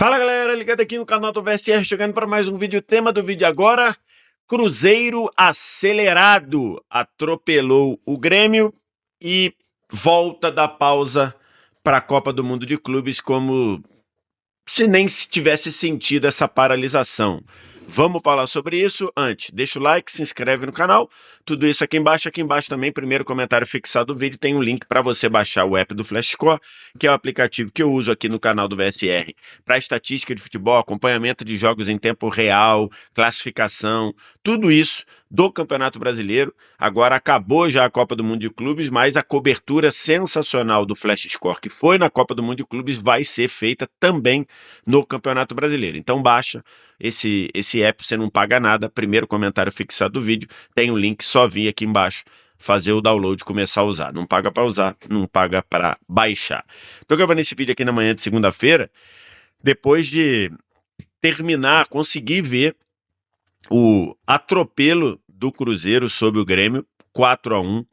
Fala galera, ligado aqui no canal do VSR, chegando para mais um vídeo. Tema do vídeo agora: Cruzeiro acelerado atropelou o Grêmio e volta da pausa para a Copa do Mundo de Clubes, como se nem tivesse sentido essa paralisação. Vamos falar sobre isso. Antes, deixa o like, se inscreve no canal, tudo isso aqui embaixo também, primeiro comentário fixado do vídeo, tem um link para você baixar o app do Flashscore, que é o aplicativo que eu uso aqui no canal do VSR, para estatística de futebol, acompanhamento de jogos em tempo real, classificação, tudo isso do Campeonato Brasileiro. Agora acabou já a Copa do Mundo de Clubes, mas a cobertura sensacional do Flashscore, que foi na Copa do Mundo de Clubes, vai ser feita também no Campeonato Brasileiro. Então baixa esse app, você não paga nada, primeiro comentário fixado do vídeo, tem um link, só vir aqui embaixo, fazer o download, começar a usar. Não paga para usar, não paga para baixar. Estou gravando esse vídeo aqui na manhã de segunda-feira, depois de terminar, conseguir ver o atropelo do Cruzeiro sobre o Grêmio, 4-1,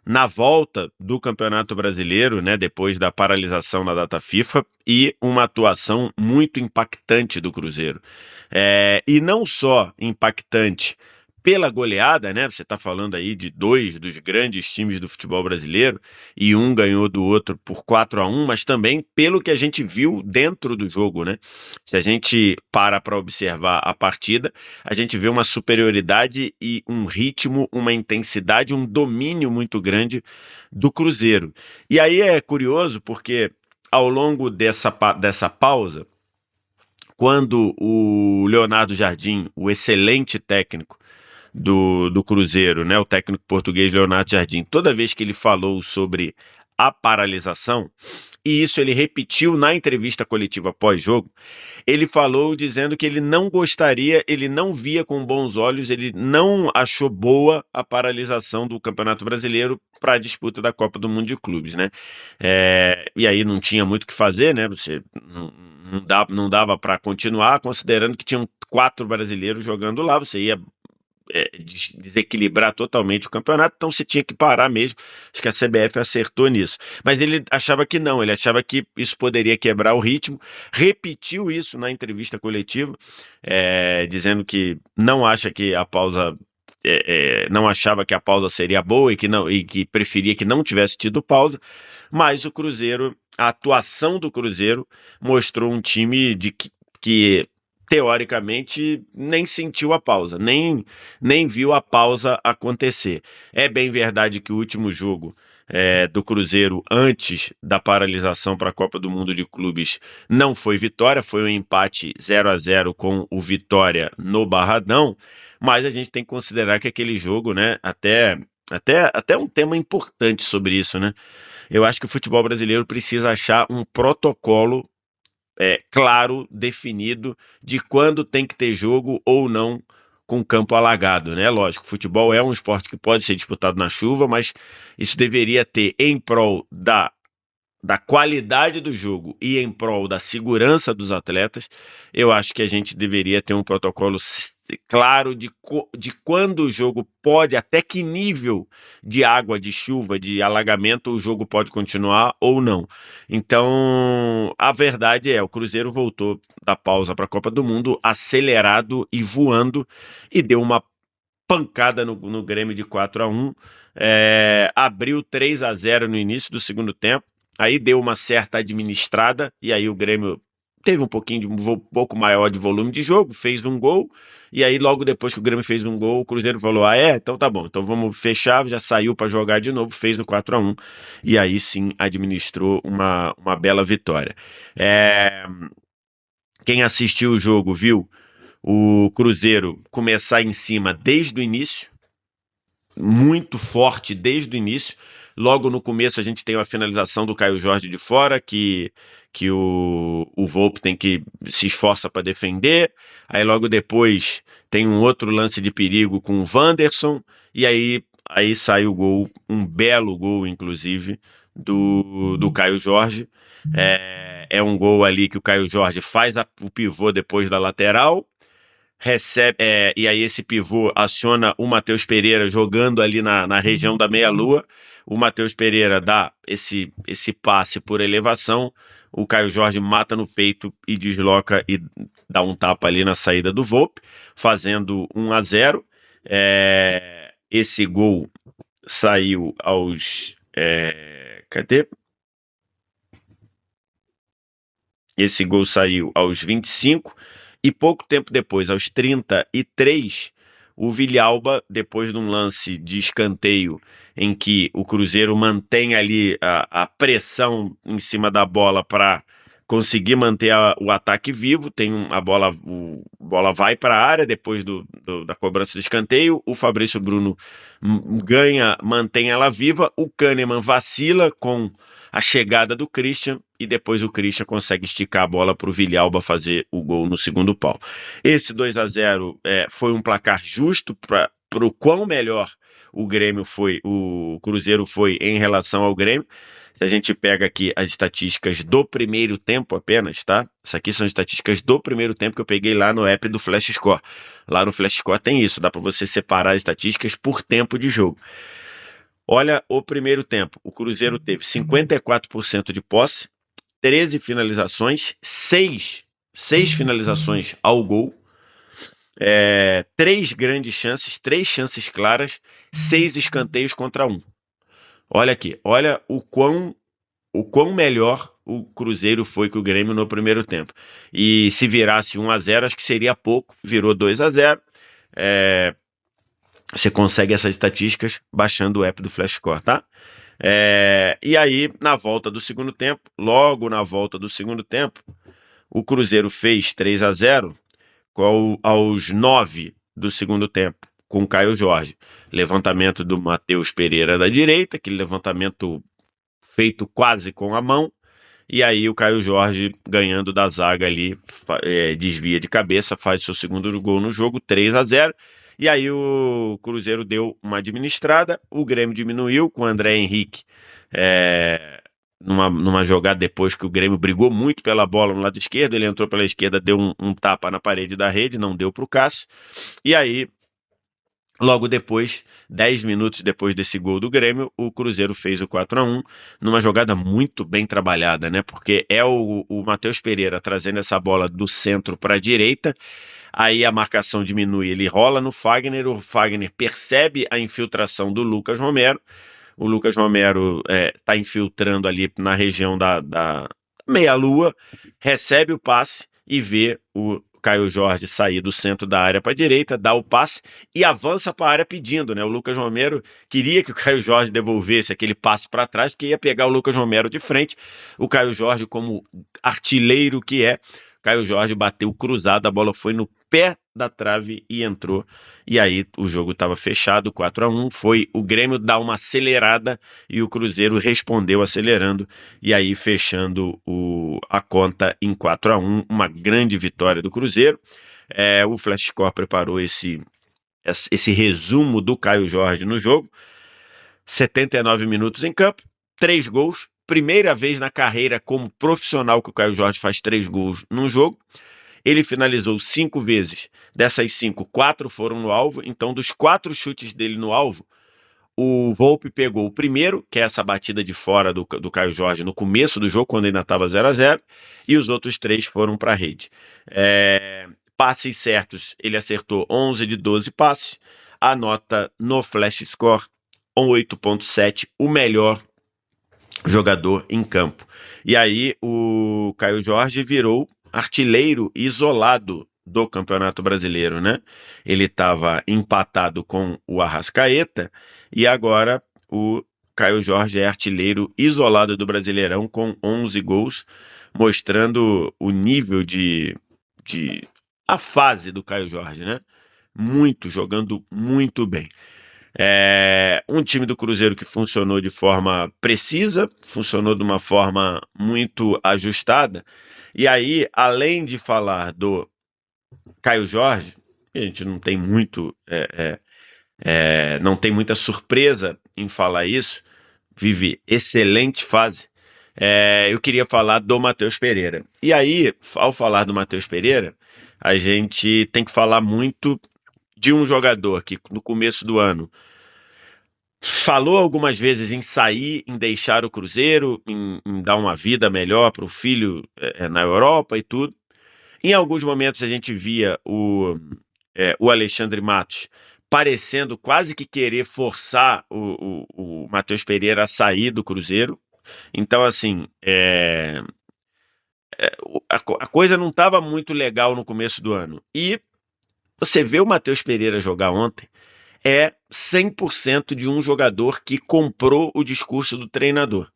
na volta do Campeonato Brasileiro, né, depois da paralisação na data FIFA, e uma atuação muito impactante do Cruzeiro. E não só impactante pela goleada, né? Você está falando aí de dois dos grandes times do futebol brasileiro e um ganhou do outro por 4-1, mas também pelo que a gente viu dentro do jogo, né? Se a gente para observar a partida, a gente vê uma superioridade e um ritmo, uma intensidade, um domínio muito grande do Cruzeiro. E aí é curioso porque ao longo dessa pausa, quando o Leonardo Jardim, o excelente técnico do Cruzeiro, né, o técnico português Leonardo Jardim, toda vez que ele falou sobre a paralisação, e isso ele repetiu na entrevista coletiva pós-jogo, ele falou dizendo que ele não gostaria, ele não via com bons olhos, ele não achou boa a paralisação do Campeonato Brasileiro para a disputa da Copa do Mundo de Clubes, né? E aí não tinha muito o que fazer, né? Você não dava para continuar, considerando que tinham 4 brasileiros jogando lá, você ia desequilibrar totalmente o campeonato, então você tinha que parar mesmo. Acho que a CBF acertou nisso, mas ele achava que não, ele achava que isso poderia quebrar o ritmo, repetiu isso na entrevista coletiva, dizendo que não acha que a pausa não achava que a pausa seria boa e que preferia que não tivesse tido pausa, mas o Cruzeiro, a atuação do Cruzeiro mostrou um time que teoricamente nem sentiu a pausa, nem viu a pausa acontecer. É bem verdade que o último jogo do Cruzeiro antes da paralisação para a Copa do Mundo de Clubes não foi vitória, foi um empate 0-0 com o Vitória no Barradão, mas a gente tem que considerar que aquele jogo, né, até um tema importante sobre isso, né? Eu acho que o futebol brasileiro precisa achar um protocolo claro, definido, de quando tem que ter jogo ou não com campo alagado, né? Lógico, futebol é um esporte que pode ser disputado na chuva, mas isso deveria ter em prol da qualidade do jogo e em prol da segurança dos atletas. Eu acho que a gente deveria ter um protocolo claro de quando o jogo pode, até que nível de água, de chuva, de alagamento o jogo pode continuar ou não. Então, a verdade o Cruzeiro voltou da pausa para a Copa do Mundo acelerado e voando e deu uma pancada no Grêmio de 4-1, abriu 3-0 no início do segundo tempo, aí deu uma certa administrada, e aí o Grêmio teve um pouco maior de volume de jogo, fez um gol, e aí logo depois que o Grêmio fez um gol, o Cruzeiro falou, então tá bom, então vamos fechar, já saiu para jogar de novo, fez no 4-1, e aí sim administrou uma bela vitória. Quem assistiu o jogo viu o Cruzeiro começar em cima desde o início, muito forte desde o início. Logo no começo a gente tem a finalização do Caio Jorge de fora, que o Volpi tem que se esforça para defender. Aí logo depois tem um outro lance de perigo com o Wanderson, e aí sai o gol, um belo gol inclusive, do Caio Jorge. É um gol ali que o Caio Jorge faz o pivô depois da lateral, recebe, e aí esse pivô aciona o Matheus Pereira jogando ali na região da meia-lua. O Matheus Pereira dá esse passe por elevação, o Caio Jorge mata no peito e desloca e dá um tapa ali na saída do Volpi, fazendo 1-0. Esse gol saiu aos... cadê? Esse gol saiu aos 25 e pouco tempo depois, aos 33, o Villalba, depois de um lance de escanteio em que o Cruzeiro mantém ali a pressão em cima da bola para conseguir manter o ataque vivo, a bola vai para a área depois da cobrança do escanteio, o Fabrício Bruno mantém ela viva, o Kahneman vacila com a chegada do Christian e depois o Christian consegue esticar a bola para o Villalba fazer o gol no segundo pau. Esse 2-0 foi um placar justo para o quão melhor o Cruzeiro foi em relação ao Grêmio. Se a gente pega aqui as estatísticas do primeiro tempo apenas, tá? Isso aqui são estatísticas do primeiro tempo que eu peguei lá no app do Flash Score. Lá no Flash Score tem isso, dá para você separar as estatísticas por tempo de jogo. Olha o primeiro tempo. O Cruzeiro teve 54% de posse, 13 finalizações, 6 finalizações ao gol, 3 grandes chances, 3 chances claras, 6 escanteios contra 1. Olha aqui, olha o quão melhor o Cruzeiro foi que o Grêmio no primeiro tempo. E se virasse 1-0, acho que seria pouco, virou 2-0. Você consegue essas estatísticas baixando o app do Flash Score, tá? E aí, na volta do segundo tempo, logo na volta do segundo tempo, o Cruzeiro fez 3-0 aos 9 do segundo tempo, com o Caio Jorge. Levantamento do Matheus Pereira da direita, aquele levantamento feito quase com a mão, e aí o Caio Jorge, ganhando da zaga ali, desvia de cabeça, faz seu segundo gol no jogo, 3-0. E aí o Cruzeiro deu uma administrada, o Grêmio diminuiu com o André Henrique, numa jogada depois que o Grêmio brigou muito pela bola no lado esquerdo, ele entrou pela esquerda, deu um tapa na parede da rede, não deu para o Cássio, e aí logo depois, 10 minutos depois desse gol do Grêmio, o Cruzeiro fez o 4-1, numa jogada muito bem trabalhada, né? Porque o Matheus Pereira trazendo essa bola do centro para a direita, aí a marcação diminui, ele rola no Fagner, o Fagner percebe a infiltração do Lucas Romero, o Lucas Romero tá infiltrando ali na região da meia-lua, recebe o passe e vê o Caio Jorge sair do centro da área para a direita, dá o passe e avança para a área pedindo, né? O Lucas Romero queria que o Caio Jorge devolvesse aquele passe para trás, porque ia pegar o Lucas Romero de frente. O Caio Jorge, como artilheiro que é, Caio Jorge bateu cruzado, a bola foi no pé da trave e entrou. E aí o jogo estava fechado, 4-1. Foi o Grêmio dar uma acelerada e o Cruzeiro respondeu acelerando. E aí fechando a conta em 4-1. Uma grande vitória do Cruzeiro. O Flash Score preparou esse resumo do Caio Jorge no jogo. 79 minutos em campo, 3 gols. Primeira vez na carreira como profissional que o Caio Jorge faz 3 gols num jogo. Ele finalizou 5 vezes. Dessas 5, 4 foram no alvo. Então, dos 4 chutes dele no alvo, o Volpi pegou o primeiro, que é essa batida de fora do Caio Jorge no começo do jogo, quando ainda estava 0-0, e os outros 3 foram para a rede. Passes certos, ele acertou 11 de 12 passes. A nota no Flash Score, 8.7, o melhor jogador em campo. E aí o Caio Jorge virou artilheiro isolado do Campeonato Brasileiro, né? Ele estava empatado com o Arrascaeta e agora o Caio Jorge é artilheiro isolado do Brasileirão com 11 gols, mostrando o nível a fase do Caio Jorge, né? Jogando muito bem. Um time do Cruzeiro que funcionou de forma precisa, funcionou de uma forma muito ajustada. E aí, além de falar do Caio Jorge, a gente não tem não tem muita surpresa em falar isso, vive excelente fase. Eu queria falar do Matheus Pereira. E aí, ao falar do Matheus Pereira, a gente tem que falar muito de um jogador que no começo do ano falou algumas vezes em sair, em deixar o Cruzeiro, em dar uma vida melhor para o filho na Europa e tudo. Em alguns momentos a gente via o Alexandre Matos parecendo quase que querer forçar o Matheus Pereira a sair do Cruzeiro. Então, assim, a coisa não estava muito legal no começo do ano. E você vê o Matheus Pereira jogar ontem, é 100% de um jogador que comprou o discurso do treinador.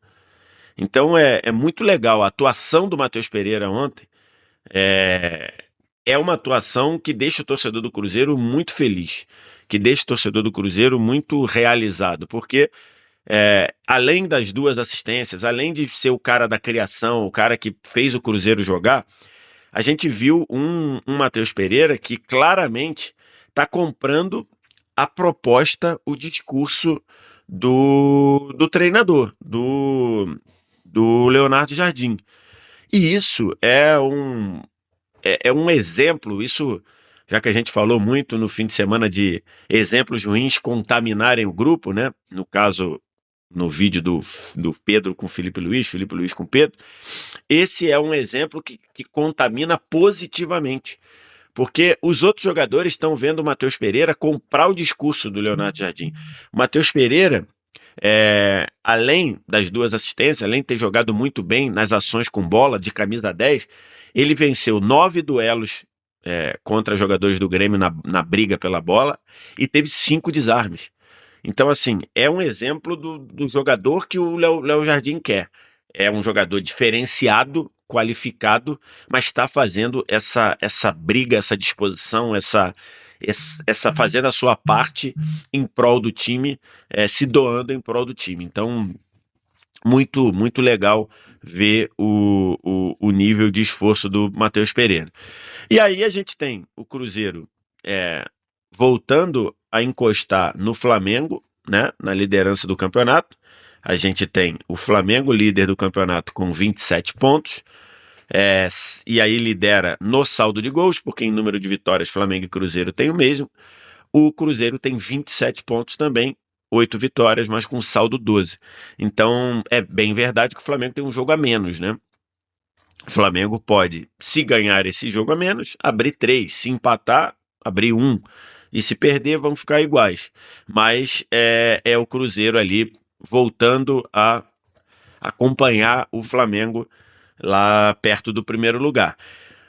Então é muito legal. A atuação do Matheus Pereira ontem é uma atuação que deixa o torcedor do Cruzeiro muito feliz, que deixa o torcedor do Cruzeiro muito realizado, porque além das 2 assistências, além de ser o cara da criação, o cara que fez o Cruzeiro jogar, a gente viu um Matheus Pereira que claramente está comprando a proposta, o discurso do treinador, do Leonardo Jardim. E isso é um exemplo, isso, já que a gente falou muito no fim de semana de exemplos ruins contaminarem o grupo, né? No caso, no vídeo do Pedro com Felipe Luiz com Pedro, esse é um exemplo que contamina positivamente. Porque os outros jogadores estão vendo o Matheus Pereira comprar o discurso do Leonardo Jardim. O Matheus Pereira, além das 2 assistências, além de ter jogado muito bem nas ações com bola, de camisa 10, ele venceu 9 duelos contra jogadores do Grêmio na briga pela bola e teve 5 desarmes. Então, assim, é um exemplo do jogador que o Léo Jardim quer. É um jogador diferenciado, qualificado, mas está fazendo essa briga, essa disposição, essa fazendo a sua parte em prol do time, se doando em prol do time. Então, muito, muito legal ver o nível de esforço do Matheus Pereira. E aí a gente tem o Cruzeiro voltando a encostar no Flamengo, né, na liderança do campeonato. A gente tem o Flamengo líder do campeonato com 27 pontos, e aí lidera no saldo de gols, porque em número de vitórias Flamengo e Cruzeiro tem o mesmo. O Cruzeiro tem 27 pontos também, 8 vitórias, mas com saldo 12. Então é bem verdade que o Flamengo tem um jogo a menos, né? O Flamengo pode, se ganhar esse jogo a menos, abrir 3, se empatar, abrir 1, e se perder vão ficar iguais. Mas é o Cruzeiro ali voltando a acompanhar o Flamengo lá perto do primeiro lugar.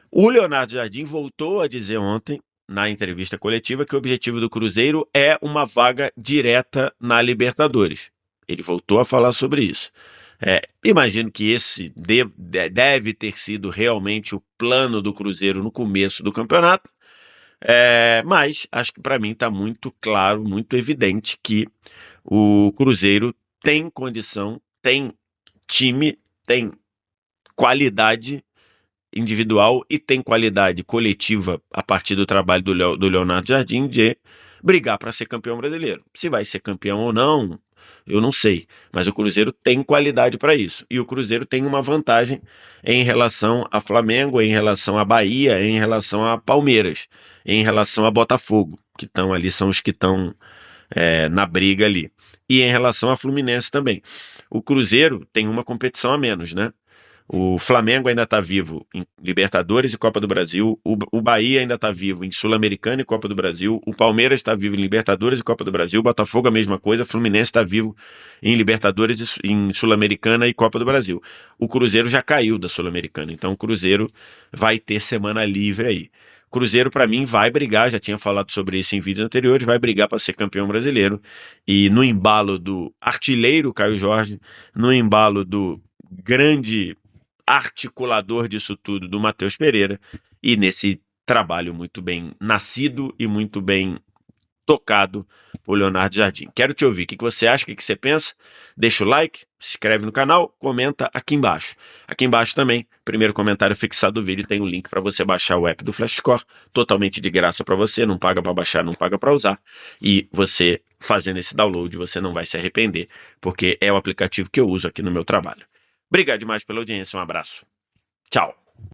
O Leonardo Jardim voltou a dizer ontem, na entrevista coletiva, que o objetivo do Cruzeiro é uma vaga direta na Libertadores. Ele voltou a falar sobre isso. Imagino que esse deve ter sido realmente o plano do Cruzeiro no começo do campeonato, mas acho que para mim está muito claro, muito evidente que o Cruzeiro tem condição, tem time, tem qualidade individual e tem qualidade coletiva a partir do trabalho do Leonardo Jardim de brigar para ser campeão brasileiro. Se vai ser campeão ou não, eu não sei, mas o Cruzeiro tem qualidade para isso. E o Cruzeiro tem uma vantagem em relação a Flamengo, em relação a Bahia, em relação a Palmeiras, em relação a Botafogo, que estão ali, são os que estão na briga ali. E em relação a Fluminense também. O Cruzeiro tem uma competição a menos, né? O Flamengo ainda está vivo em Libertadores e Copa do Brasil, o Bahia ainda está vivo em Sul-Americana e Copa do Brasil, o Palmeiras está vivo em Libertadores e Copa do Brasil, o Botafogo a mesma coisa, o Fluminense está vivo em Libertadores, em Sul-Americana e Copa do Brasil. O Cruzeiro já caiu da Sul-Americana, então o Cruzeiro vai ter semana livre aí. Cruzeiro, para mim, vai brigar, já tinha falado sobre isso em vídeos anteriores, vai brigar para ser campeão brasileiro. E no embalo do artilheiro Caio Jorge, no embalo do grande articulador disso tudo, do Matheus Pereira, e nesse trabalho muito bem nascido e muito bem tocado por Leonardo Jardim. Quero te ouvir. O que você acha? O que você pensa? Deixa o like, se inscreve no canal, comenta aqui embaixo. Aqui embaixo também, primeiro comentário fixado do vídeo, tem um link para você baixar o app do FlashScore, totalmente de graça para você, não paga para baixar, não paga para usar. E você fazendo esse download, você não vai se arrepender, porque é o aplicativo que eu uso aqui no meu trabalho. Obrigado demais pela audiência, um abraço. Tchau.